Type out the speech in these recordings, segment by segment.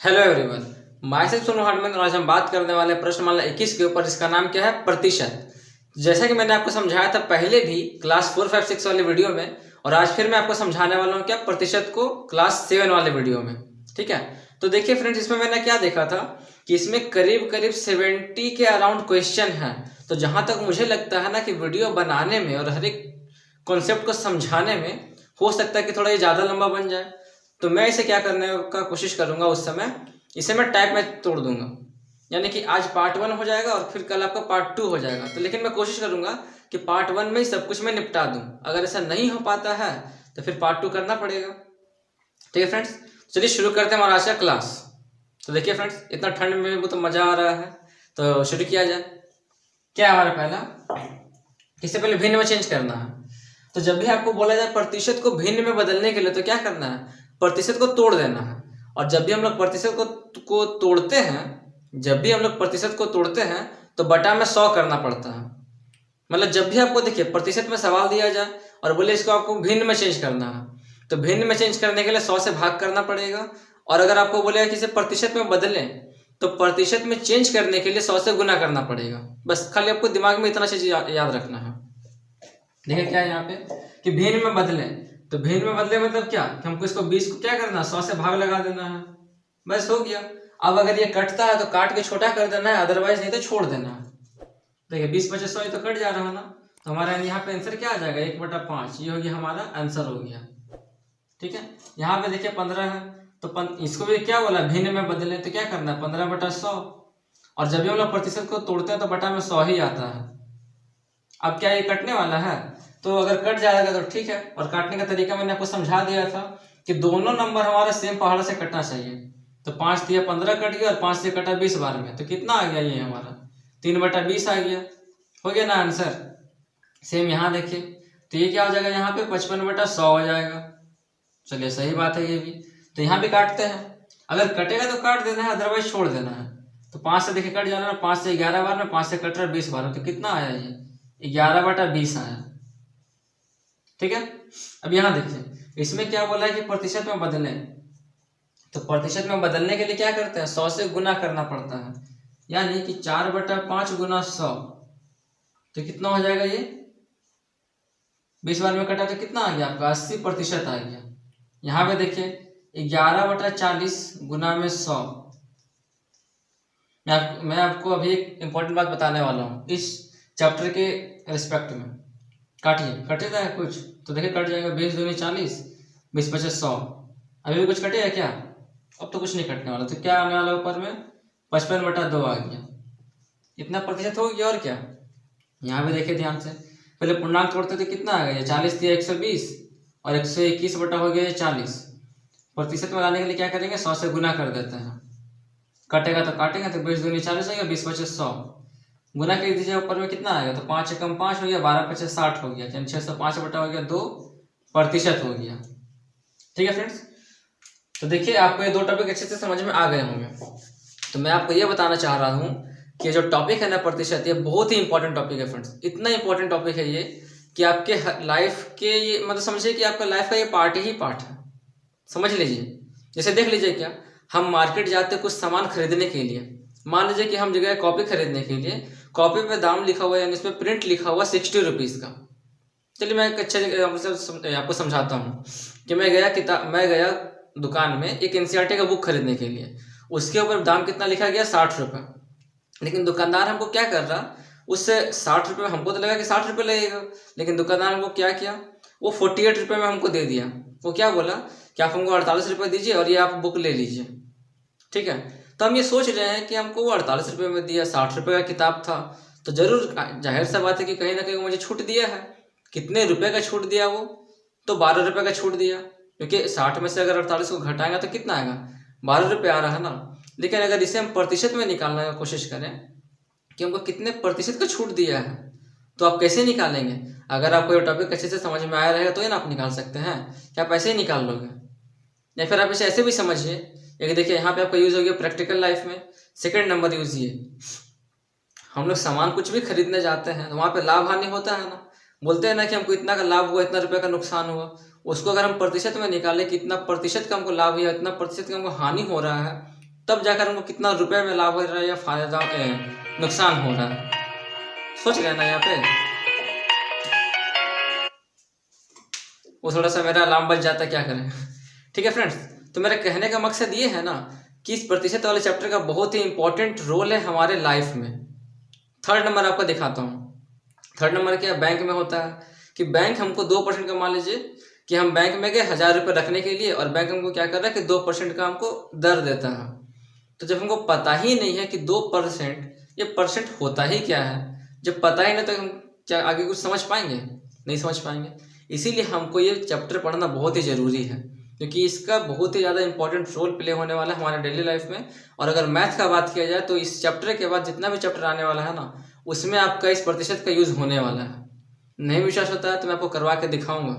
Hello everyone, my self Sonu Hardman और आज हम बात करने वाले हैं प्रश्नमाला 21 के ऊपर। इसका नाम क्या है? प्रतिशत। जैसा कि मैंने आपको समझाया था पहले भी क्लास 4, 5, 6 वाले वीडियो में, और आज फिर मैं आपको समझाने वाला हूँ क्या प्रतिशत को क्लास 7 वाले वीडियो में। ठीक है, तो देखिए फ्रेंड्स, इसमें मैंने क्या देखा था कि इसमें करीब करीब 70 के अराउंड क्वेश्चन है। तो जहां तक मुझे लगता है ना कि वीडियो बनाने में और हर एक कॉन्सेप्ट को समझाने में हो सकता है कि थोड़ा ये ज़्यादा लंबा बन जाए। तो मैं इसे क्या करने का कोशिश करूंगा, उस समय इसे मैं टाइप में तोड़ दूंगा, यानी कि आज पार्ट 1 हो जाएगा और फिर कल आपका पार्ट 2 हो जाएगा। तो लेकिन मैं कोशिश करूंगा कि पार्ट 1 में ही सब कुछ मैं निपटा दूं। अगर ऐसा नहीं हो पाता है तो फिर पार्ट 2 करना पड़ेगा। ठीक है फ्रेंड्स, चलिए शुरू करते हैं हमारा आज का क्लास। तो देखिए फ्रेंड्स, इतना ठंड में भी तो मजा आ रहा है, तो शुरू किया जाए। क्या है हमारा पहला? इससे पहले भिन्न में चेंज करना है। तो जब भी आपको बोला जाए प्रतिशत को भिन्न में बदलने के लिए, तो क्या करना है? प्रतिशत को तोड़ देना है। और जब भी हम लोग प्रतिशत को तोड़ते हैं, जब भी हम लोग प्रतिशत को तोड़ते हैं तो बटा में 100 करना पड़ता है। मतलब जब भी आपको देखिए प्रतिशत में सवाल दिया जाए और बोले इसको आपको भिन्न में चेंज करना है, तो भिन्न में चेंज करने के लिए 100 से भाग करना पड़ेगा। और अगर आपको बोलेगा कि इसे प्रतिशत में बदलें, तो प्रतिशत में चेंज करने के लिए 100 से गुना करना पड़ेगा। बस खाली आपको दिमाग में इतना चीज याद रखना है। देखिए क्या है यहाँ पे कि भिन्न में बदले। तो भिन्न में बदले मतलब क्या कि हमको इसको 20 को क्या करना है, 100 से भाग लगा देना है। बस हो गया। अब अगर ये कटता है तो काट के छोटा कर देना है, अदरवाइज नहीं तो छोड़ देना है। देखिए 20 25 100 तो कट जा रहा है ना। तो हमारा यहाँ पे आंसर क्या आ जाएगा? 1/5। ये हो गया हमारा आंसर हो गया। ठीक है, यहाँ पे देखिए 15 है, तो इसको भी क्या बोला? भिन्न में बदले। तो क्या करना है? 15/100। और जब भी हम लोग प्रतिशत को तोड़ते हैं तो बटा में 100 ही आता है। अब क्या ये कटने वाला है? तो अगर कट जाएगा तो ठीक है। और काटने का तरीका मैंने आपको समझा दिया था कि दोनों नंबर हमारा सेम पहाड़ से कटना चाहिए। तो 5 दिया 15 कट गया और 5 से कटा 20 बार में, तो कितना आ गया ये हमारा? 3/20 आ गया। हो गया ना आंसर? सेम यहाँ देखिए, तो ये क्या हो जाएगा? यहाँ पे 55/100 हो जाएगा। चलिए सही बात है ये भी। तो यहाँ भी काटते हैं। अगर कटेगा तो काट देना है, अदरवाइज छोड़ देना है। तो 5 से देखिए कट जाना है, 5 से 11 बार में, 5 से कट रहा है 20 बार में, तो कितना आया ये? 11/20 आया। ठीक है, अब यहाँ देखिए इसमें क्या बोला है कि प्रतिशत में बदलें। तो प्रतिशत में बदलने के लिए क्या करते हैं? 100 से गुना करना पड़ता है, यानी कि 4/5 गुना 100। तो कितना हो जाएगा ये? 20 बार में कटा तो कितना आ गया आपका? 80% आ गया। यहाँ पे देखिए 11/40 गुना में 100। मैं आपको अभी एक इंपॉर्टेंट बात बताने वाला हूँ इस चैप्टर के रिस्पेक्ट में। काटिए, कटेगा है कुछ? तो देखिए कट जाएगा। 20 दूनी 40, 20 पचे 100। अभी भी कुछ कटेगा क्या? अब तो कुछ नहीं कटने वाला। तो क्या आने वाला ऊपर में? 55/2 आ गया। इतना प्रतिशत हो गया। और क्या, यहाँ पे देखिए ध्यान से, पहले पूर्णांक तोड़ते तो कितना आ गया? 40 दिया 120 और 121 बटा हो गया 40। प्रतिशत में लाने के लिए क्या करेंगे? 100 से गुना कर देते हैं। कटेगा तो काटेगा, तो 20 दूनी 40 हो गया, 20 पचे 100। गुना कर दीजिए, ऊपर में कितना आएगा? तो 5 एकम 5 हो गया, 12 पचे 60 हो गया, 605 बटा हो गया 2% हो गया। ठीक है फ्रेंड्स, तो देखिए आपको ये दो टॉपिक अच्छे से समझ में आ गए होंगे। तो मैं आपको ये बताना चाह रहा हूँ कि जो टॉपिक है ना प्रतिशत, ये बहुत ही इंपॉर्टेंट टॉपिक है फ्रेंड्स। इतना इंपॉर्टेंट टॉपिक है ये कि आपके लाइफ के, ये मतलब समझिए कि आपका लाइफ का ये पार्ट ही पार्ट है। समझ लीजिए, जैसे देख लीजिए, क्या हम मार्केट जाते कुछ सामान खरीदने के लिए। मान लीजिए कि हम जगह कॉपी खरीदने के लिए, कॉपी पे दाम लिखा हुआ है, यानी इसमें प्रिंट लिखा हुआ 60 रुपीज़ का। चलिए मैं एक अच्छे आपको समझाता हूँ कि मैं गया दुकान में एक एनसीईआरटी का बुक खरीदने के लिए। उसके ऊपर दाम कितना लिखा गया? 60 रुपये। लेकिन दुकानदार हमको क्या कर रहा, उससे 60 रुपये, हमको तो लगा कि 60 रुपये लगेगा, लेकिन दुकानदार हमको क्या किया, वो 48 रुपये में हमको दे दिया। वो क्या बोला कि आप हमको 48 रुपये दीजिए और ये आप बुक ले लीजिए। ठीक है, तो हम ये सोच रहे हैं कि हमको वो 48 रुपये में दिया, 60 रुपये का किताब था, तो जरूर जाहिर सा बात है कि कहीं ना कहीं मुझे छूट दिया है। कितने रुपए का छूट दिया वो? तो 12 रुपये का छूट दिया, क्योंकि 60 में से अगर 48 को घटाएंगे तो कितना आएगा? 12 रुपये आ रहा है ना। लेकिन अगर इसे हम प्रतिशत में निकालने की कोशिश करें कि हमको कितने प्रतिशत का छूट दिया है, तो आप कैसे निकालेंगे? अगर आपको ये टॉपिक अच्छे से समझ में आया रहेगा तो ही ना आप निकाल सकते हैं। क्या आप ऐसे ही निकाल लोगे? या फिर आप इसे ऐसे भी समझिए, एक देखिए यहाँ पे आपका यूज हो गया प्रैक्टिकल लाइफ में। सेकंड नंबर यूज ये, हम लोग सामान कुछ भी खरीदने जाते हैं तो वहाँ पे लाभ हानि होता है ना। बोलते हैं ना कि हमको इतना का लाभ हुआ, इतना रुपए का नुकसान हुआ। उसको अगर हम प्रतिशत में निकालें कि इतना प्रतिशत का हमको लाभ हुआ, इतना प्रतिशत का हमको हानि हो रहा है, तब जाकर हमको कितना रुपए में लाभ हो रहा है या फायदा नुकसान हो रहा है। सोच रहे हैं ना यहाँ पे। वो थोड़ा सा मेरा अलार्म बज जाता है, क्या करें। ठीक है फ्रेंड्स, तो मेरा कहने का मकसद ये है ना कि इस प्रतिशत वाले चैप्टर का बहुत ही इंपॉर्टेंट रोल है हमारे लाइफ में। थर्ड नंबर आपको दिखाता हूँ। थर्ड नंबर क्या बैंक में होता है कि बैंक हमको 2% का, मान लीजिए कि हम बैंक में गए 1000 रुपये रखने के लिए और बैंक हमको क्या कर रहा है कि 2% का हमको दर देता है। तो जब हमको पता ही नहीं है कि 2% ये परसेंट होता ही क्या है, जब पता ही नहीं तो हम क्या आगे कुछ समझ पाएंगे? नहीं समझ पाएंगे। इसीलिए हमको ये चैप्टर पढ़ना बहुत ही ज़रूरी है, क्योंकि इसका बहुत ही ज़्यादा इंपॉर्टेंट रोल प्ले होने वाला है हमारे डेली लाइफ में। और अगर मैथ का बात किया जाए तो इस चैप्टर के बाद जितना भी चैप्टर आने वाला है ना, उसमें आपका इस प्रतिशत का यूज़ होने वाला है। नहीं विश्वास होता है तो मैं आपको करवा के दिखाऊंगा।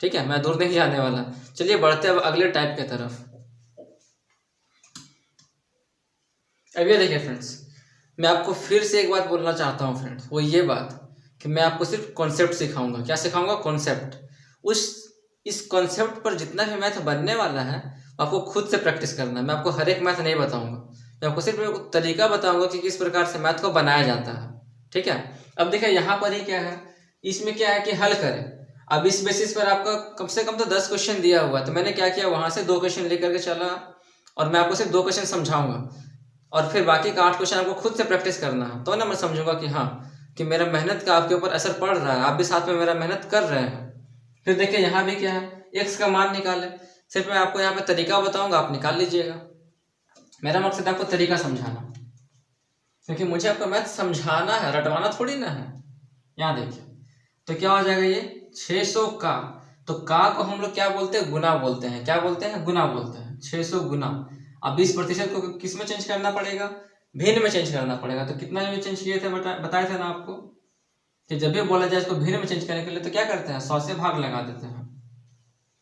ठीक है, मैं दूर नहीं जाने वाला। चलिए बढ़ते अब अगले टाइप के तरफ। अब ये देखिए फ्रेंड्स, मैं आपको फिर से एक बात बोलना चाहता हूँ फ्रेंड्स, वो ये बात कि मैं आपको सिर्फ कॉन्सेप्ट सिखाऊंगा। क्या सिखाऊंगा? कॉन्सेप्ट। इस कॉन्सेप्ट पर जितना भी मैथ बनने वाला है आपको खुद से प्रैक्टिस करना है। मैं आपको हर एक मैथ नहीं बताऊंगा, मैं आपको सिर्फ एक तरीका बताऊंगा कि किस प्रकार से मैथ को बनाया जाता है। ठीक है, अब देखिए यहाँ पर ही क्या है, इसमें क्या है कि हल करें। अब इस बेसिस पर आपका कम से कम तो 10 क्वेश्चन दिया हुआ है, तो मैंने क्या किया, वहां से 2 क्वेश्चन लेकर के चला और मैं आपको सिर्फ 2 क्वेश्चन समझाऊंगा और फिर बाकी का 8 क्वेश्चन आपको खुद से प्रैक्टिस करना है। तो ना मैं समझूंगा कि हाँ कि मेरा मेहनत का आपके ऊपर असर पड़ रहा है, आप भी साथ में मेरा मेहनत कर रहे हैं। फिर देखिए यहाँ भी क्या है, एक्स का मान निकाले। सिर्फ मैं आपको यहाँ पे तरीका बताऊंगा, आप निकाल लीजिएगा। मेरा मकसद आपको तरीका समझाना, क्योंकि मुझे आपको मैथ समझाना है, रटवाना थोड़ी ना है। यहाँ देखिए तो क्या हो जाएगा, ये 600 का, तो का को हम लोग क्या बोलते हैं? गुना बोलते हैं। क्या बोलते हैं? गुना बोलते हैं। 600 गुना। अब 20% को किस में चेंज करना पड़ेगा? भिन्न में चेंज करना पड़ेगा। तो कितना में चेंज किए थे, बताए थे ना आपको कि जब भी बोला जाए इसको भिन्न में चेंज करने के लिए तो क्या करते हैं? 100 से भाग लगा देते हैं।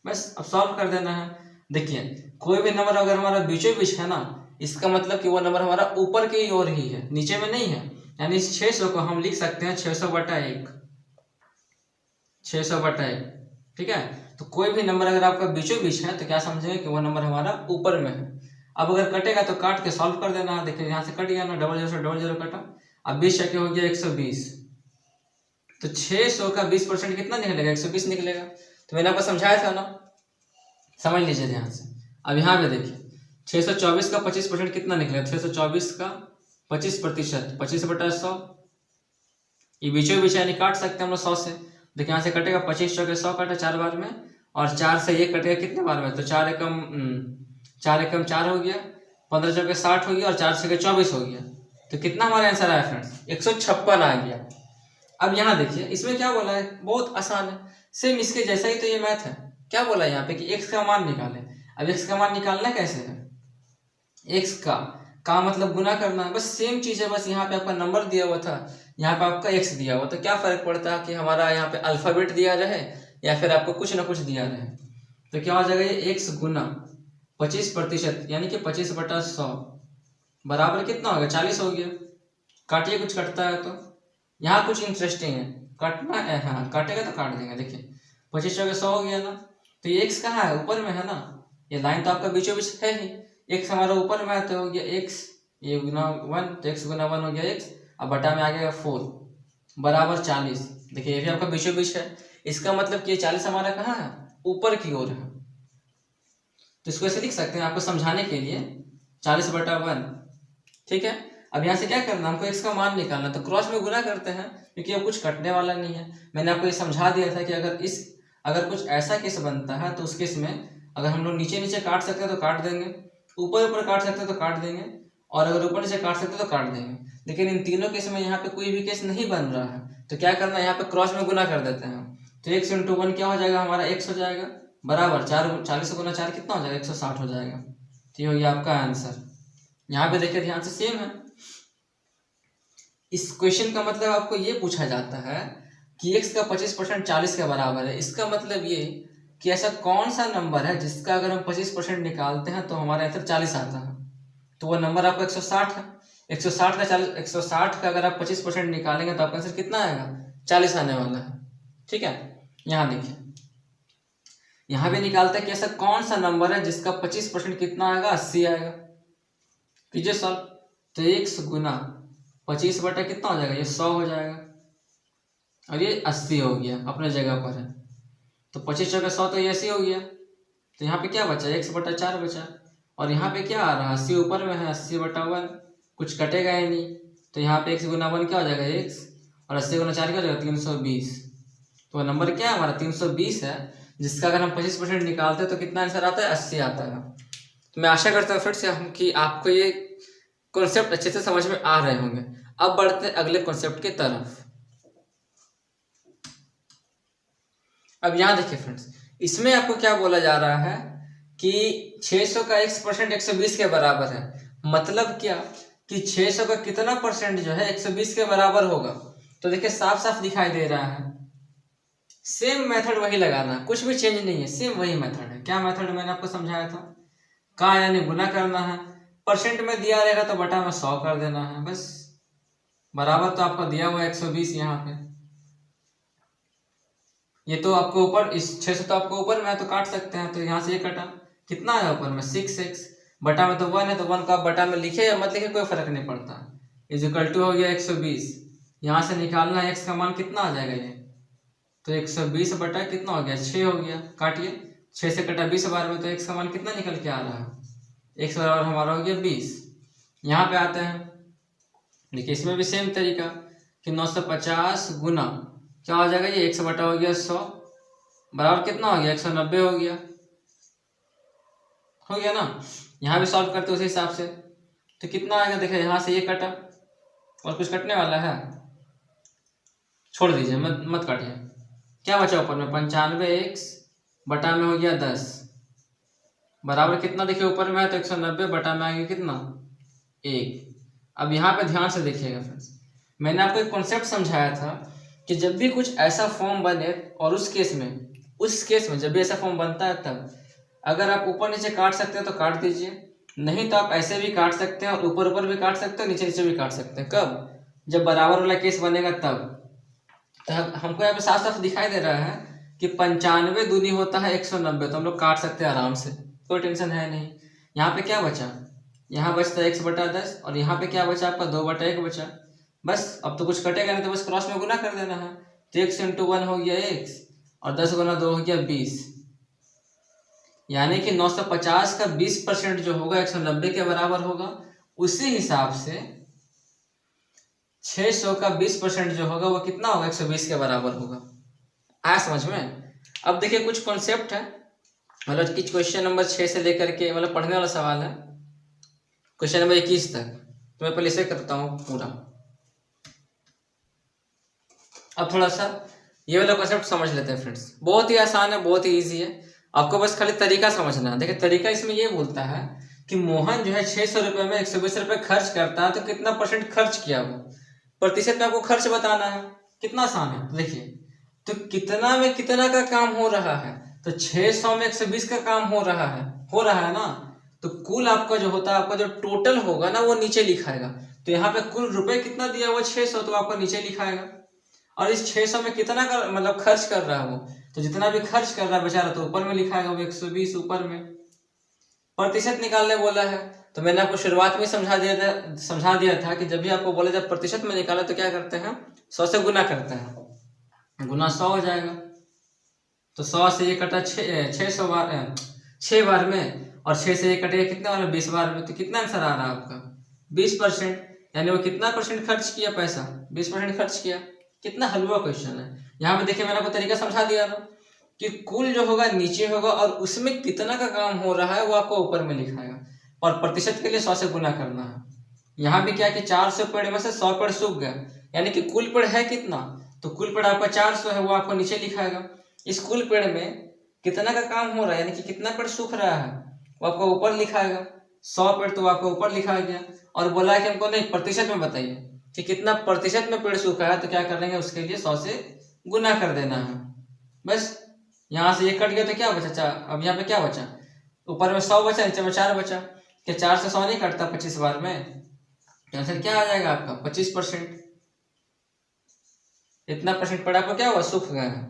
बस अब सॉल्व कर देना है। देखिए कोई भी नंबर अगर हमारा बीचों बीच है ना, इसका मतलब कि वो नंबर हमारा ऊपर की ओर ही है, नीचे में नहीं है। यानी इस 600 को हम लिख सकते हैं 600/1, 600/1। ठीक है, तो कोई भी नंबर अगर आपका बीचों बीच है तो क्या समझेंगे कि वो नंबर हमारा ऊपर में है। अब अगर कटेगा तो काट के सॉल्व कर देना है। देखिए यहाँ से कट गया ना, 0 से 0 कटा। अब 20 छक्के हो गया 120। तो 600 का 20% कितना निकलेगा? 120 निकलेगा। तो मैंने आपको समझाया था ना, समझ लीजिए ध्यान से। अब यहाँ पे देखिए 624 का 25% कितना निकलेगा? 624 का 25%, 25/100। ये बीचों बीच यानी काट सकते हैं हम लोग 100 से। देखिए यहाँ से कटेगा 25 चौके 100 काटा 4 बार में, और 4 से ये कटेगा कितने बार में? तो 4 एकम 4 हो गया, 15 चौके 60 हो गया और 4 छक्के 24 हो गया। तो कितना हमारा आंसर आया फ्रेंड्स? 156 आ गया। अब यहाँ देखिए इसमें क्या बोला है, बहुत आसान है, सेम इसके जैसा ही तो ये मैथ है। क्या बोला है यहाँ पे कि x का मान निकाले। अब x का मान निकालना कैसे है? x का मतलब गुना करना है, बस सेम चीज है। बस यहाँ पे आपका नंबर दिया हुआ था, यहाँ पे आपका x दिया हुआ, तो क्या फर्क पड़ता है कि हमारा यहाँ पे अल्फाबेट दिया रहे या फिर आपको कुछ ना कुछ दिया रहे। तो क्या हो जाएगा, ये x गुना 25% यानी कि 25/100 बराबर कितना हो गया? 40 हो गया। काटिए, कुछ कटता है तो। यहाँ कुछ इंटरेस्टिंग है, काटना है। हाँ काटेगा तो काट देंगे। देखिए 25 चौके 100 हो गया ना, तो ये x कहाँ है? ऊपर में है ना। ये लाइन तो आपका बीचों बीच है ही, x हमारा ऊपर में है तो हो गया x, ये गुना 1, तो x गुना 1 हो गया x। अब बटा में आ गया 4 बराबर 40। देखिए ये भी आपका बीचों बीच है, इसका मतलब कि ये 40 हमारा कहाँ है? ऊपर की ओर है। तो इसको ऐसे लिख सकते हैं आपको समझाने के लिए, 40/1। ठीक है, अब यहाँ से क्या करना, हमको x का मान निकालना। तो क्रॉस में गुना करते हैं क्योंकि अब कुछ कटने वाला नहीं है। मैंने आपको ये समझा दिया था कि अगर कुछ ऐसा केस बनता है तो उस केस में अगर हम लोग नीचे नीचे काट सकते हैं तो काट देंगे, ऊपर ऊपर काट सकते हैं तो काट देंगे, और अगर ऊपर नीचे काट सकते हैं तो काट देंगे। लेकिन इन तीनों केस में यहाँ पे कोई भी केस नहीं बन रहा है, तो क्या करना है, यहाँ पे क्रॉस में गुना कर देते हैं। तो x × 1 क्या हो जाएगा हमारा? x हो जाएगा बराबर 40 गुना 4 कितना हो जाएगा? 160 हो जाएगा। तो ये हो गया आपका आंसर। यहाँ पे देखिए ध्यान से, सेम है। इस क्वेश्चन का मतलब आपको ये पूछा जाता है कि x का 25% 40 के बराबर है। इसका मतलब ये कि ऐसा कौन सा नंबर है जिसका अगर हम 25% निकालते हैं तो हमारा आंसर 40 आता है। तो वो नंबर आपका 160 है। 160 का अगर आप 25% निकालेंगे तो आपका आंसर कितना आएगा? 40 आने वाला है। ठीक है, यहाँ देखिए, यहाँ भी निकालते हैं कि ऐसा कौन सा नंबर है जिसका 25% कितना आएगा? 80 आएगा। कीजिए सॉल्व। तो 1 गुना 25 बटा कितना हो जाएगा, ये 100 हो जाएगा, और ये 80 हो गया, अपने जगह पर है। तो 25 चौके 100, तो ये 80 हो गया। तो यहाँ पे क्या बचा, 1/4 बचा। और यहाँ पे क्या आ रहा है, 80 ऊपर में है, 80/1, कुछ कटेगा ही नहीं। तो यहाँ पे 1 गुना 1 क्या हो जाएगा, 1, और 80 गुना 4 क्या हो जाएगा, 320। तो नंबर क्या है हमारा, 320 है, जिसका अगर हम 25% निकालते हैं तो कितना आंसर आता है, 80 आता है। तो मैं आशा करता हूँ फ्रेंड्स कि आपको ये कॉन्सेप्ट अच्छे से समझ में आ रहे होंगे। अब बढ़ते हैं अगले कॉन्सेप्ट की तरफ। अब यहाँ देखिए फ्रेंड्स, इसमें आपको क्या बोला जा रहा है कि 600 का x% 120 के बराबर है। मतलब क्या कि 600 का कितना परसेंट जो है 120 के बराबर होगा। तो देखिए साफ साफ दिखाई दे रहा है, सेम मेथड वही लगाना, कुछ भी चेंज नहीं है, सेम वही मेथड है। क्या मेथड मैंने आपको समझाया था, का यानी गुना करना है, परसेंट में दिया रहेगा तो बटा में 100 कर देना है, बस। बराबर तो आपको दिया हुआ है 120 यहाँ पे, ये तो आपको ऊपर, इस 600 तो आपको ऊपर में है तो काट सकते हैं। तो यहाँ से ये कटा, कितना है ऊपर में 6x, बटा में तो 1 है, तो 1 को आप बटा में लिखे या मत लिखे कोई फर्क नहीं पड़ता। = हो गया 120। यहाँ से निकालना है x का मान कितना आ जाएगा, ये तो 120 बटा कितना हो गया, 6 हो गया। काटिए, 6 से कटा 20 बार में, तो x का मान कितना निकल के आ रहा है, x बराबर हमारा हो गया 20। यहाँ पे आते हैं, देखिए इसमें भी सेम तरीका कि 950 गुना क्या हो जाएगा, ये 1 बटा हो गया 100, बराबर कितना हो गया, 190 हो गया ना। यहाँ भी सॉल्व करते उसी हिसाब से, तो कितना आएगा, देखिए यहाँ से ये कटा, और कुछ कटने वाला है, छोड़ दीजिए, मत काटिए। क्या बचा ऊपर में, 95x बटा में हो गया 10, बराबर कितना, देखिए ऊपर में है तो 190, बटा में आ गया कितना, 1। अब यहाँ पे ध्यान से देखिएगा फ्रेंड्स, मैंने आपको एक कॉन्सेप्ट समझाया था कि जब भी कुछ ऐसा फॉर्म बने, और उस केस में जब भी ऐसा फॉर्म बनता है, तब अगर आप ऊपर नीचे काट सकते हैं तो काट दीजिए, नहीं तो आप ऐसे भी काट सकते हैं, और ऊपर ऊपर भी काट सकते हैं, नीचे नीचे भी काट सकते हैं। कब, जब बराबर वाला केस बनेगा तब। तो हमको यहाँ पे साफ साफ दिखाई दे रहा है कि 95 दूनी होता है 190, तो हम लोग काट सकते हैं आराम से, कोई टेंशन है नहीं। यहाँ पे क्या बचा, यहाँ बचता है 1/10, और यहाँ पे क्या बचा आपका 2/1 बचा, बस। अब तो कुछ कटेगा नहीं, तो बस क्रॉस में गुना कर देना है। तो x × 1 हो गया x, और 10 गुना 2 हो गया 20, यानी कि 950 का 20% जो होगा 190 के बराबर होगा। उसी हिसाब से 600 का 20% जो होगा वो कितना होगा, 120 के बराबर होगा। आया समझ में। अब देखिए कुछ कॉन्सेप्ट है, मतलब कि क्वेश्चन नंबर 6 से लेकर के, मतलब पढ़ने वाला सवाल है क्वेश्चन नंबर 21 तक। तो मैं पहले इसे करता हूँ पूरा। अब थोड़ा सा ये वाला कॉन्सेप्ट समझ लेते हैं फ्रेंड्स, बहुत ही आसान है, बहुत ही ईजी है, आपको बस खाली तरीका समझना है। देखिए तरीका इसमें ये बोलता है कि मोहन जो है 600 रुपये में 120 रुपये खर्च करता है, तो कितना % खर्च किया वो, प्रतिशत में आपको खर्च बताना है। कितना आसान है, तो देखिए, तो कितना में कितना का काम हो रहा है, तो 600 में 120 का काम हो रहा है ना। तो कुल आपका जो होता है, आपका जो टोटल होगा ना, वो नीचे लिखाएगा। तो यहाँ पे कुल रुपए कितना दिया हुआ 600, तो आपको नीचे लिखाएगा। और इस 600 में कितना का मतलब खर्च कर रहा है वो, तो जितना भी खर्च कर रहा है बेचारा, तो ऊपर में लिखाएगा वो 120 ऊपर में। प्रतिशत निकालने बोला है, तो मैंने आपको शुरुआत में समझा दिया था कि जब भी आपको बोला जाए प्रतिशत में निकाला, तो क्या करते हैं, 100 से गुना करते हैं, गुना 100 हो जाएगा। तो 100 से ये कटा 600 बार, 6 बार में, और 6 से ये कटेगा कितने बार में, 20 बार में। तो कितना आंसर आ रहा है आपका, 20%, यानी वो कितना % खर्च किया, पैसा 20% खर्च किया। कितना हलवा क्वेश्चन है। यहाँ पे देखिए मैंने आपको तरीका समझा दिया था कि कुल जो होगा नीचे होगा, और उसमें कितना का काम हो रहा है वो आपको ऊपर में लिखाएगा, और प्रतिशत के लिए 100 से गुना करना है। यहाँ भी क्या कि 400 पेड़ में से 100 पेड़ सूख गया, यानी कि कुल पेड़ है कितना, तो कुल पेड़ आपका 400 है, वो आपको नीचे लिखाएगा। इस कुल पेड़ में कितना का काम हो रहा है, यानी कि कितना पेड़ सूख रहा है, वो आपको ऊपर लिखाएगा। 100 पेड़ तो आपको ऊपर लिखा गया, और बोला है कि हमको नहीं प्रतिशत में बताइए कि कितना प्रतिशत में पेड़ सूखा है, तो क्या करेंगे, उसके लिए 100 से गुना कर देना है, बस। यहाँ से ये कट गया तो क्या बचा, अब यहाँ पे क्या बचा, ऊपर में 100 बचा, नीचे में 4 बचा। क्या 4 से 100 नहीं कटता 25 बार में, तो आंसर क्या आ जाएगा आपका 25%। इतना % पड़ा आपको क्या हुआ, सूख गया है।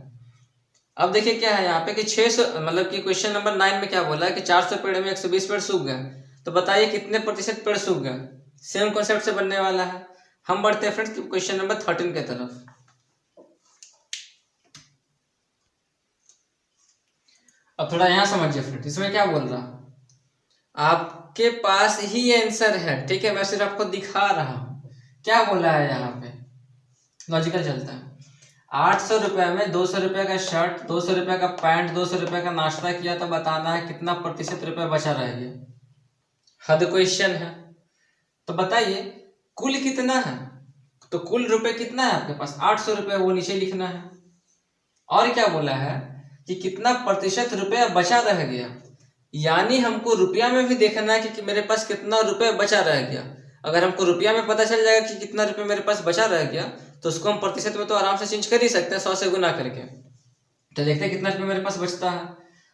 अब देखिए क्या है यहाँ पे कि 600, मतलब कि क्वेश्चन नंबर 9 में क्या बोला है कि 400 पेड़ में 120 पेड़ सूख गए, तो बताइए कितने प्रतिशत पेड़ सूख गए। सेम कॉन्सेप्ट से बनने वाला है। हम बढ़ते हैं फ्रेंड्स क्वेश्चन नंबर 13 की तरफ। अब थोड़ा यहाँ समझिए फ्रेंड्स, इसमें क्या बोल रहा, आपके पास ही आंसर है, ठीक है, मैं सिर्फ आपको दिखा रहा हूँ। क्या बोला है यहाँ पे, लॉजिकल चलता है। 800 रुपये में 200 रुपये का शर्ट, 200 रुपये का पैंट, 200 रुपये का नाश्ता किया, तो बताना है कितना प्रतिशत रुपये बचा रह गया। हद क्वेश्चन है। तो बताइए कुल कितना है, तो कुल रुपए कितना है आपके पास, 800 रुपये, वो नीचे लिखना है। और क्या बोला है कि कितना प्रतिशत रुपया बचा रह गया, यानी हमको रुपया में भी देखना है कि मेरे पास कितना रुपये बचा रह गया। अगर हमको रुपया में पता चल जाएगा कि कितना रुपये मेरे पास बचा रह गया, तो उसको हम प्रतिशत में तो आराम से चेंज कर ही सकते हैं 100 से गुना करके। तो देखते हैं कितना रुपये मेरे पास बचता है।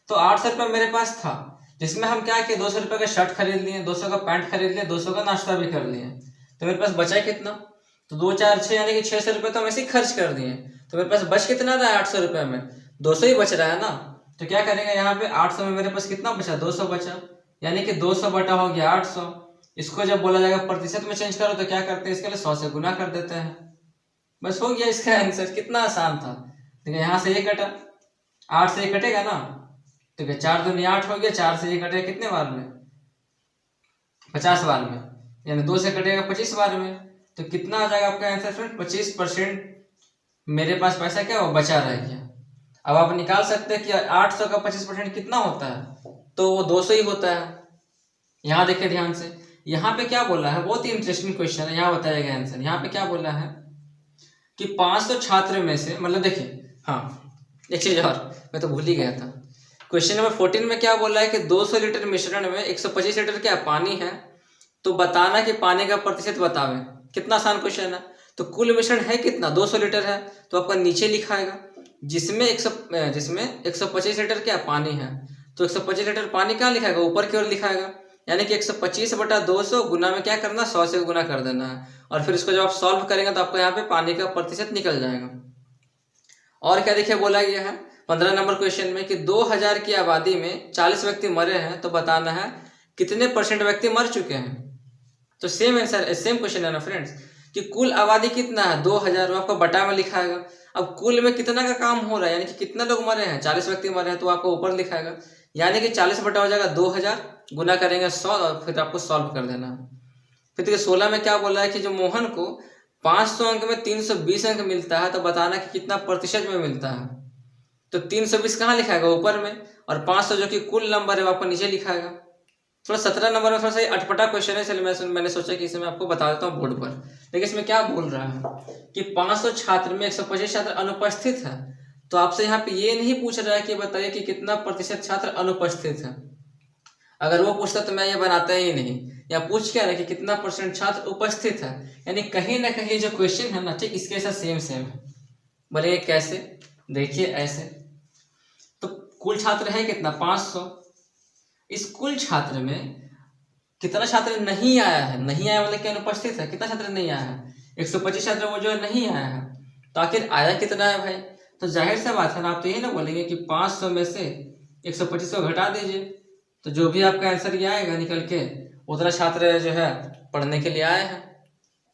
तो 800 रुपये मेरे पास था, जिसमें हम क्या किए, 200 रुपये का शर्ट खरीद लिए, 200 का पैंट खरीद लिए, 200 का नाश्ता भी कर लिए। तो मेरे पास बचा कितना, तो 2 4 6 यानी कि 600 रुपये तो हम ऐसे ही खर्च कर दिए। तो मेरे पास बच कितना रहा है 800 रुपये में, 200 ही बच रहा है ना। तो क्या करेंगे यहाँ पे, 800 में मेरे पास कितना बचा, 200 बचा, यानी कि 200 बटा हो गया 800। इसको जब बोला जाएगा प्रतिशत में चेंज करो, तो क्या करते हैं, इसके लिए 100 से गुना कर देते हैं। बस हो गया इसका आंसर। कितना आसान था। देखिए यहाँ से ये कटा, 8 से ये कटेगा ना, ठीक है, 4 दूनी 8 हो गया, 4 से ये कटेगा कितने बार में, 50 बार में, यानी 2 से कटेगा 25 बार में। तो कितना आ जाएगा आपका आंसर फ्रेंड, 25% मेरे पास पैसा क्या वो बचा रह गया। अब आप निकाल सकते हैं कि 800 का 25% कितना होता है, तो वो 200 ही होता है। यहाँ देखिए ध्यान से, यहाँ पे क्या बोला है, बहुत ही इंटरेस्टिंग क्वेश्चन है, यहाँ बताएगा आंसर। यहाँ पे क्या बोला है कि 500 छात्र में से, मतलब देखिए, हाँ एक चीज और मैं तो भूल ही गया था। क्वेश्चन नंबर 14 में क्या बोला है कि 200 लीटर मिश्रण में 125 लीटर क्या पानी है, तो बताना कि पानी का प्रतिशत बतावे। कितना आसान क्वेश्चन है। तो कुल मिश्रण है कितना, 200 लीटर है, तो आपका नीचे लिखाएगा, जिसमें 125 लीटर क्या पानी है, तो 125 लीटर पानी कहाँ लिखाएगा, ऊपर की ओर लिखाएगा, यानी कि 125 बटा 200 गुना में क्या करना, 100 से गुना कर देना है। और फिर इसको जब आप सॉल्व करेंगे तो आपको यहाँ पे पानी का प्रतिशत निकल जाएगा। और क्या देखिए बोला गया है 15 नंबर क्वेश्चन में कि 2000 की आबादी में 40 व्यक्ति मरे हैं, तो बताना है कितने % व्यक्ति मर चुके हैं। तो सेम आंसर, सेम क्वेश्चन है ना फ्रेंड्स, कि कुल आबादी कितना है 2000, आपको बटा में लिखाएगा। अब कुल में कितना का काम हो रहा है, यानी कि कितना लोग मरे हैं, 40 व्यक्ति मरे हैं, तो आपको ऊपर लिखाएगा, यानी कि 40 बटा हो जाएगा 2000, गुना करेंगे 100, और फिर आपको सॉल्व कर देना है। फिर देखिए 16 में क्या बोला है कि जो मोहन को 500 अंक में 320 अंक मिलता है, तो बताना कि कितना प्रतिशत में मिलता है। तो 320 कहाँ लिखाएगा, ऊपर में, और 500 जो कि कुल नंबर है वो आपको नीचे लिखाएगा। थोड़ा 17 नंबर में थोड़ा सा अटपटा क्वेश्चन है, इसलिए मैंने सोचा कि इसे मैं आपको बता देता हूँ बोर्ड पर। लेकिन इसमें क्या बोल रहा है कि 500 छात्र में 125 छात्र अनुपस्थित है, तो आपसे यहाँ पे ये नहीं पूछ रहा है कि बताइए कि कितना प्रतिशत छात्र अनुपस्थित है। अगर वो पूछता तो मैं ये बनाता ही नहीं। या पूछ क्या रहा है कि कितना % छात्र उपस्थित है, यानी कहीं ना कहीं जो क्वेश्चन है ना, ठीक इसके साथ सेम सेम है। बोले कैसे, देखिए ऐसे, तो कुल छात्र है कितना 500, इस कुल छात्र में कितना छात्र नहीं आया है, नहीं आया मतलब क्या अनुपस्थित है, कितना छात्र नहीं आया है, 125 छात्र वो जो नहीं आया है, तो आखिर आया कितना है भाई। तो जाहिर सा बात है ना, आप तो ये ना बोलेंगे कि 500 में से 125 को घटा दीजिए, तो जो भी आपका आंसर ये आएगा निकल के, उतना छात्र जो है पढ़ने के लिए आए हैं।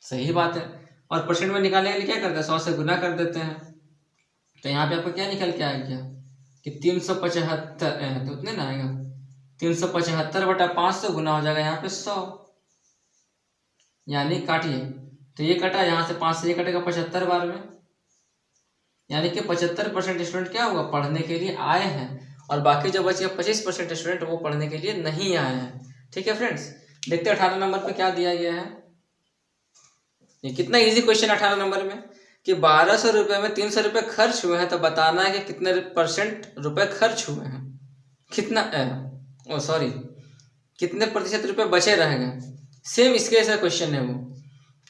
सही बात है। और % में निकालने के लिए क्या करते हैं, 100 से गुना कर देते हैं। तो यहाँ पे आपको क्या निकल के आ गया कि 375, तो उतने ना आएगा, 375 बटा 500 गुना हो जाएगा यहाँ पे 100, यानी काटिए, तो ये कटा, यहाँ से 5 से ये कटेगा 75 बार में, यानी कि 75% स्टूडेंट क्या होगा, पढ़ने के लिए आए हैं, और बाकी जो बच गया 25% स्टूडेंट वो पढ़ने के लिए नहीं आए हैं। ठीक है फ्रेंड्स, देखते हैं 18 नंबर पे क्या दिया गया है। ये कितना इजी क्वेश्चन 18 नंबर में कि 1200 रुपये में 300 रुपये खर्च हुए हैं, तो बताना है कि कितने % रुपये खर्च हुए हैं, कितना सॉरी कितने % रुपये बचे रह गए। सेम इसके ऐसा क्वेश्चन है वो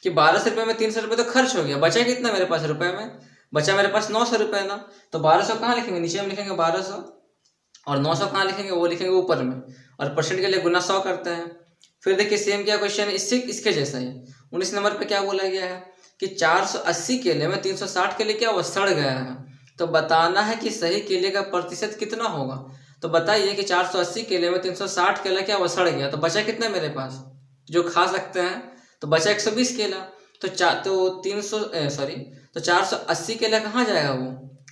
कि 1200 रुपये में 300 रुपये तो खर्च हो गया, बचा कितना मेरे पास रुपये में, बचा मेरे पास 900 रुपये ना। तो 1200 कहाँ लिखेंगे, नीचे में लिखेंगे 1200, और 900 कहाँ लिखेंगे, वो लिखेंगे ऊपर में, और % के लिए गुना 100 करते हैं। फिर देखिए सेम क्या क्वेश्चन है, इसके जैसा ही 19 नंबर पे क्या बोला गया है कि 480 केले में 360 केले क्या वो सड़ गया है, तो बताना है कि सही केले का प्रतिशत कितना होगा। तो बताइए कि 480 केले में 360 केला क्या वो सड़ गया, तो बचा कितना मेरे पास जो खा सकते हैं, तो बचा 120 केला। तो 480 केला कहाँ जाएगा, वो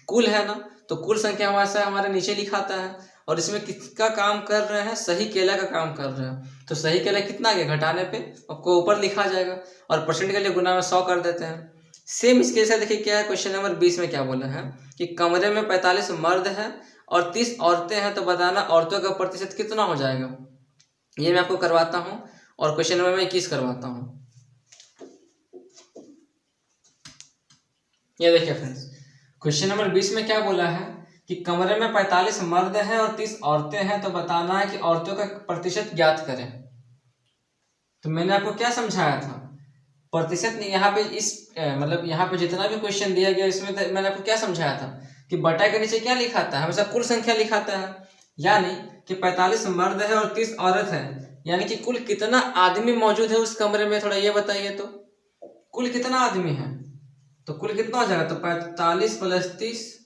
कुल है ना, तो कुल संख्या हमारे नीचे लिखाता है। और इसमें किसका काम कर रहे हैं, सही केला का काम कर रहे हैं। तो सही केला कितना आ गया, घटाने पे आपको ऊपर लिखा जाएगा, और परसेंट के लिए गुना में 100 कर देते हैं। सेम इसके साथ देखिए क्या है, क्वेश्चन नंबर 20 में क्या बोला है कि कमरे में 45 मर्द हैं और 30 औरतें हैं, तो बताना औरतों का प्रतिशत कितना हो जाएगा। ये मैं आपको करवाता हूँ, और क्वेश्चन नंबर में 21 करवाता हूँ। ये देखिए फ्रेंड्स, क्वेश्चन नंबर 20 में क्या बोला है कि कमरे में 45 मर्द हैं और 30 औरतें हैं, तो बताना है कि औरतों का प्रतिशत ज्ञात करें। तो मैंने आपको क्या समझाया था, प्रतिशत नहीं, यहाँ पे मतलब यहाँ पे जितना भी क्वेश्चन दिया गया इसमें मैंने आपको क्या समझाया था कि बटा के नीचे क्या लिखाता है, हमेशा कुल संख्या लिखाता है। यानी कि 45 मर्द है और 30 औरत है, यानी कि कुल कितना आदमी मौजूद है उस कमरे में, थोड़ा ये बताइए तो कुल कितना आदमी है, तो कुल कितना हो जाएगा, तो 45 + 30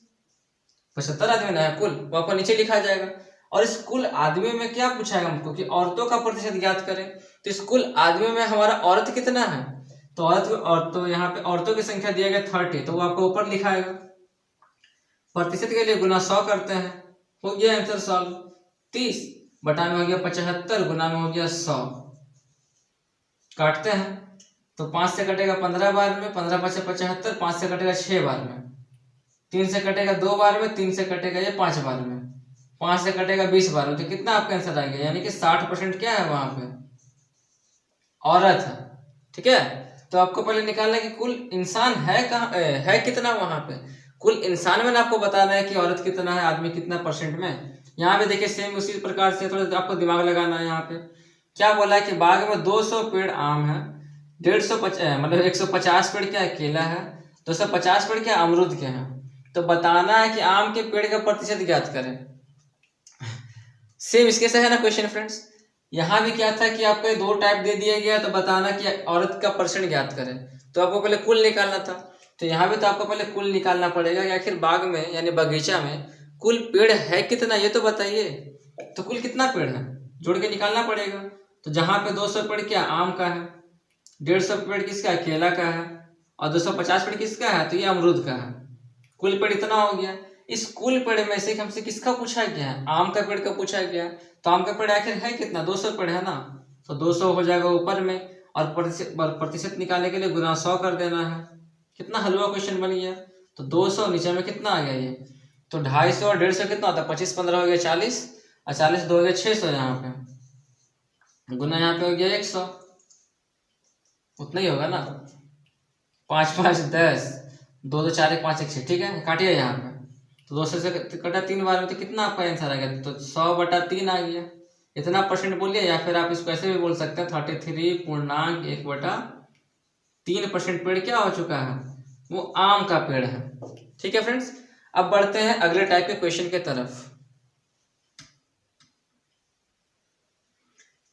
75 आदमी ना है कुल, वो आपको नीचे लिखा जाएगा। और इस कुल आदमी में क्या पूछा है हमको कि औरतों का प्रतिशत ज्ञात करें। तो इस कुल आदमी में हमारा औरत कितना है, तो यहाँ पे औरतों की संख्या दिया गया 30, तो वो आपको ऊपर लिखाएगा। प्रतिशत के लिए गुना 100 करते हैं, हो गया आंसर सॉल्व। 30 बटा में हो गया 75, गुना में हो गया 100। काटते हैं तो 5 से कटेगा 15 बार में, 15 × 5 = 75, 5 से कटेगा 6 बार में, 3 से कटेगा 2 बार में, 3 से कटेगा ये 5 बार में, 5 से कटेगा 20 बार में। तो कितना आपका आंसर आ गया, यानी कि 60% क्या है वहां पे, औरत है। ठीक है, तो आपको पहले निकालना है कि कुल इंसान है कहाँ, है कितना वहां पे, कुल इंसान में आपको बताना है कि औरत कितना है, आदमी कितना परसेंट में। यहाँ पे देखिए सेम उसी प्रकार से थोड़ा आपको दिमाग लगाना है। यहाँ पे क्या बोला है कि बाग में 200 पेड़ आम है, 150 पेड़ क्या केला है, 250 पेड़ क्या अमरूद के हैं, तो बताना है कि आम के पेड़ का प्रतिशत ज्ञात करें। सेम इसके से है ना क्वेश्चन फ्रेंड्स। यहाँ भी क्या था कि आपको 2 टाइप दे दिया गया, तो बताना कि औरत का परसेंट ज्ञात करें, तो आपको पहले कुल निकालना था। तो यहाँ भी तो आपको पहले कुल निकालना पड़ेगा कि आखिर बाग में यानी बगीचा में कुल पेड़ है कितना, ये तो बताइए। तो कुल कितना पेड़ है जोड़ के निकालना पड़ेगा। तो जहाँ पे 200 पेड़ क्या आम का है, 150 पेड़ किसका है, केला का है, और 250 पेड़ किसका है, तो ये अमरूद का है। कुल पेड़ इतना हो गया। इस कुल पेड़ में से हमसे किसका पूछा गया है, आम का पेड़ का पूछा गया है। तो आम का पेड़ आखिर है कितना, 200 पेड़ है ना, तो 200 हो जाएगा ऊपर में, और प्रतिशत निकालने के लिए गुना 100 कर देना है। कितना हलवा क्वेश्चन बन गया। तो 200 नीचे में कितना आ गया ये, तो 250 और 150 कितना होता है, 25 15 हो गया 40, और 40 2 हो गया 600, यहाँ पे गुना यहाँ पे हो गया 100, उतना ही होगा ना, 5 5 10, 2 2 4 1 5 1 6। ठीक है, काटिए यहाँ पे, तो 200 से कटा 3 बार में, तो कितना आपका आंसर आ गया, तो 100/3 आ गया। इतना परसेंट बोलिए, या फिर आप इसको ऐसे भी बोल सकते हैं 33.1/3% पेड़ क्या हो चुका है, वो आम का पेड़ है। ठीक है फ्रेंड्स, अब बढ़ते हैं अगले टाइप के क्वेश्चन के तरफ।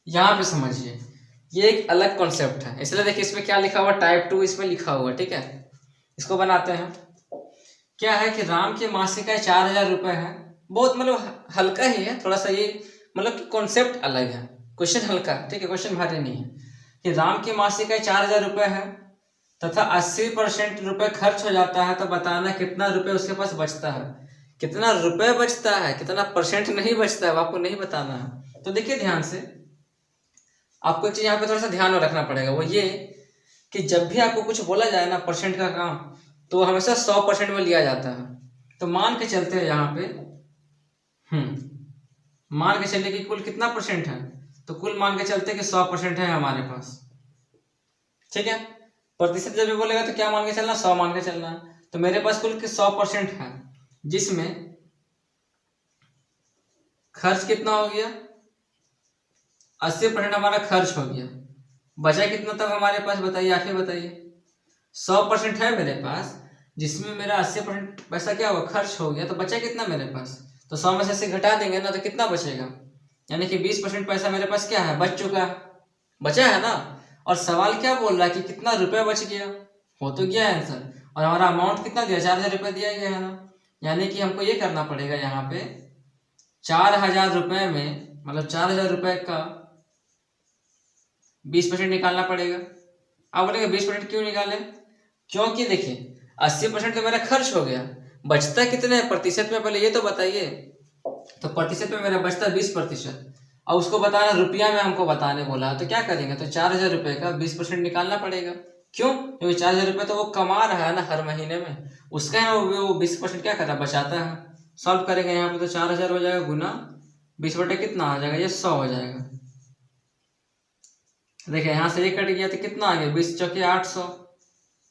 यहाँ पे समझिए, ये एक अलग कॉन्सेप्ट है, इसलिए देखिए इसमें क्या लिखा हुआ, टाइप 2 इसमें लिखा हुआ। ठीक है, इसको बनाते हैं। क्या है कि राम की मासिक आय 4000 रुपए है, बहुत मतलब हल्का ही है थोड़ा सा, ये मतलब कि कॉन्सेप्ट अलग है, क्वेश्चन हल्का। ठीक है, क्वेश्चन भारी नहीं है। कि राम की मासिक आय 4000 रुपए है तथा 80% रुपए खर्च हो जाता है, तो बताना कितना रुपए उसके पास बचता है। कितना रुपए बचता है, कितना परसेंट नहीं बचता है, वो आपको नहीं बताना है। तो देखिए ध्यान से, आपको एक चीज यहाँ पे थोड़ा सा ध्यान में रखना पड़ेगा, वो ये कि जब भी आपको कुछ बोला जाए ना परसेंट का काम, तो हमेशा 100% में लिया जाता है। तो मान के चलते हैं यहाँ पे, मान के चलिए कि कुल कितना परसेंट है, तो कुल मान के चलते कि 100% है हमारे पास। ठीक है, प्रतिशत जब भी बोलेगा तो क्या मान के चलना, 100 मान के चलना है। तो मेरे पास कुल 100% है, जिसमें खर्च कितना हो गया, 80% हमारा खर्च हो गया। बचा कितना तब हमारे पास, बताइए, आखिर बताइए। 100% है मेरे पास, जिसमें मेरा 80% पैसा क्या हुआ, खर्च हो गया। तो बचा कितना मेरे पास, तो 100 में से घटा देंगे ना, तो कितना बचेगा, यानी कि 20% पैसा मेरे पास क्या है, बच चुका है, बचा है ना। और सवाल क्या बोल रहा है कि कितना रुपया बच गया, हो तो गया आंसर। और हमारा अमाउंट कितना दिया, 4000 रुपये दिया गया है ना, यानी कि हमको ये करना पड़ेगा यहाँ पे 4,000 रुपये में, मतलब 4,000 रुपये का 20% निकालना पड़ेगा। आप बोलेंगे 20% क्यों निकाले? क्योंकि देखिए 80% तो मेरा खर्च हो गया, बचता कितने प्रतिशत में, पहले ये तो बताइए। तो प्रतिशत में मेरा बचता 20%, और उसको बताना रुपया में हमको बताने बोला, तो क्या करेंगे? तो 4,000 रुपये का 20% निकालना पड़ेगा। क्यों? क्योंकि 4,000 रुपये तो वो कमा रहा है ना हर महीने में, उसका है वो 20% क्या कर रहा है? बचाता है। सॉल्व करेंगे यहाँ पे तो 4,000 हो जाएगा गुना 20 बटे कितना आ जाएगा? ये 100 हो जाएगा। देखिए यहाँ से ये कट गया तो कितना आ गया? 20 चौके 800,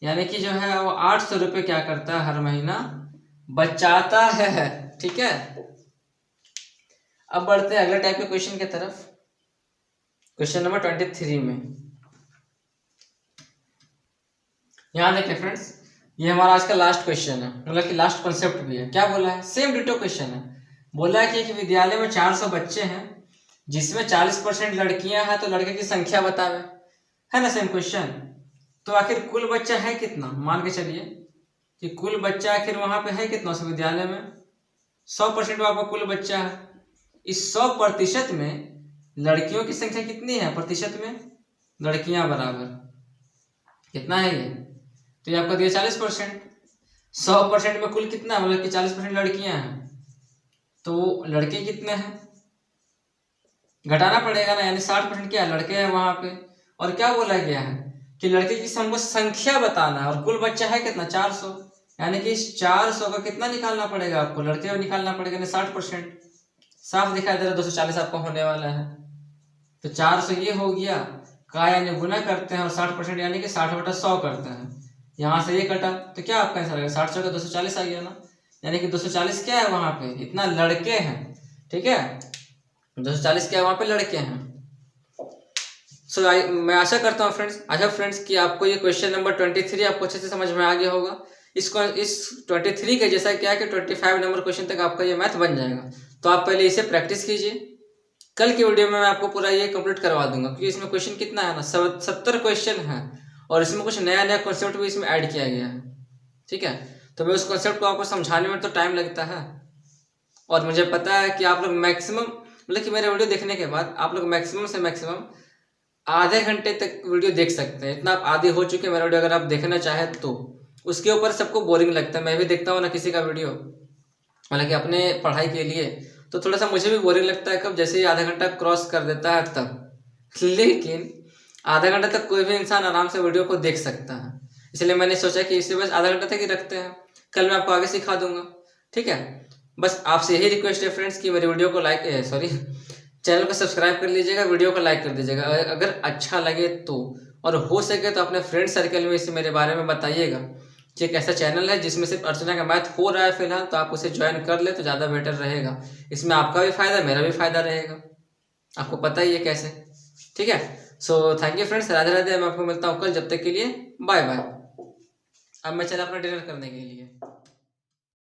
यानी कि जो है वो 800 रुपये क्या करता है? हर महीना बचाता है। ठीक है, अब बढ़ते हैं अगले टाइप के क्वेश्चन की तरफ। क्वेश्चन नंबर 23 में यहाँ देखिए फ्रेंड्स, ये हमारा आज का लास्ट क्वेश्चन है, मतलब कि लास्ट कॉन्सेप्ट भी है। क्या बोला है? सेम डिटो क्वेश्चन है। बोला है कि एक विद्यालय में 400 बच्चे हैं, जिसमें 40% लड़कियां हैं, तो लड़के की संख्या बतावे। है ना सेम क्वेश्चन? तो आखिर कुल बच्चा है कितना? मान के चलिए कि कुल बच्चा आखिर वहां पे है कितना उस विद्यालय में? 100% वहां पर कुल बच्चा है। इस 100% में लड़कियों की संख्या कितनी है प्रतिशत में? लड़कियां बराबर कितना है ये? तो ये आपका दिया 40%। 100% में कुल कितना, मतलब कि 40% लड़कियां हैं, तो लड़के कितने हैं? घटाना पड़ेगा ना, यानी 60% क्या है? लड़के हैं वहां पे। और क्या बोला गया है कि लड़के की हमको संख्या बताना है, और कुल बच्चा है कितना? 400, यानी कि इस 400 का कितना निकालना पड़ेगा आपको? लड़के को निकालना पड़ेगा, यानी 60%। साफ दिखाई दे रहा है 240 आपका होने वाला है। तो 400 ये हो गया का, यानी गुना करते हैं, और 60% यानी कि 60/100 करते हैं। यहाँ से ये कटा तो क्या आपका आंसर आएगा? 60 का 240 आ गया ना, यानी कि 240 क्या है वहां पे? इतना लड़के हैं। ठीक है, 240 क्या है वहां पे? लड़के हैं। सो मैं आशा करता हूँ फ्रेंड्स कि आपको ये क्वेश्चन नंबर 23 आपको अच्छे से समझ में आ गया होगा। इस 23 के जैसा क्या है कि 25 नंबर क्वेश्चन तक आपका ये मैथ बन जाएगा। तो आप पहले इसे प्रैक्टिस कीजिए। कल की वीडियो में मैं आपको पूरा ये कंप्लीट करवा दूंगा, क्योंकि इसमें क्वेश्चन कितना है ना, 70 क्वेश्चन है, और इसमें कुछ नया नया कॉन्सेप्ट भी इसमें ऐड किया गया है। ठीक है, तो मैं उस कॉन्सेप्ट को आपको समझाने में तो टाइम लगता है, और मुझे पता है कि आप लोग मैक्सिमम, मतलब कि मेरे वीडियो देखने के बाद आप लोग मैक्सिमम से मैक्सिमम आधे घंटे तक वीडियो देख सकते हैं। इतना आप आधे हो चुके हैं मेरा वीडियो, अगर आप देखना चाहें तो। उसके ऊपर सबको बोरिंग लगता है, मैं भी देखता हूँ ना किसी का वीडियो, मतलब कि अपने पढ़ाई के लिए, तो थोड़ा सा मुझे भी बोरिंग लगता है कब, जैसे ही आधा घंटा क्रॉस कर देता है तब। लेकिन आधा घंटा तक कोई भी इंसान आराम से वीडियो को देख सकता है, इसलिए मैंने सोचा कि इसे बस आधा घंटा तक ही रखते हैं। कल मैं आपको आगे सिखा दूंगा। ठीक है, बस आपसे यही रिक्वेस्ट है फ्रेंड्स कि मेरे वीडियो को चैनल को सब्सक्राइब कर लीजिएगा, वीडियो को लाइक कर दीजिएगा अगर अच्छा लगे तो, और हो सके तो अपने फ्रेंड सर्कल में इसे मेरे बारे में बताइएगा कि एक ऐसा चैनल है जिसमें सिर्फ अर्चना का मैथ हो रहा है फिलहाल, तो आप उसे ज्वाइन कर ले तो ज़्यादा बेटर रहेगा। इसमें आपका भी फायदा, मेरा भी फायदा रहेगा, आपको पता ही है कैसे। ठीक है, so thank you friends, Radhe Radhe. मैं आपको मिलता हूँ कल, जब तक के लिए बाय बाय। अब मैं चला अपना डिनर करने के लिए।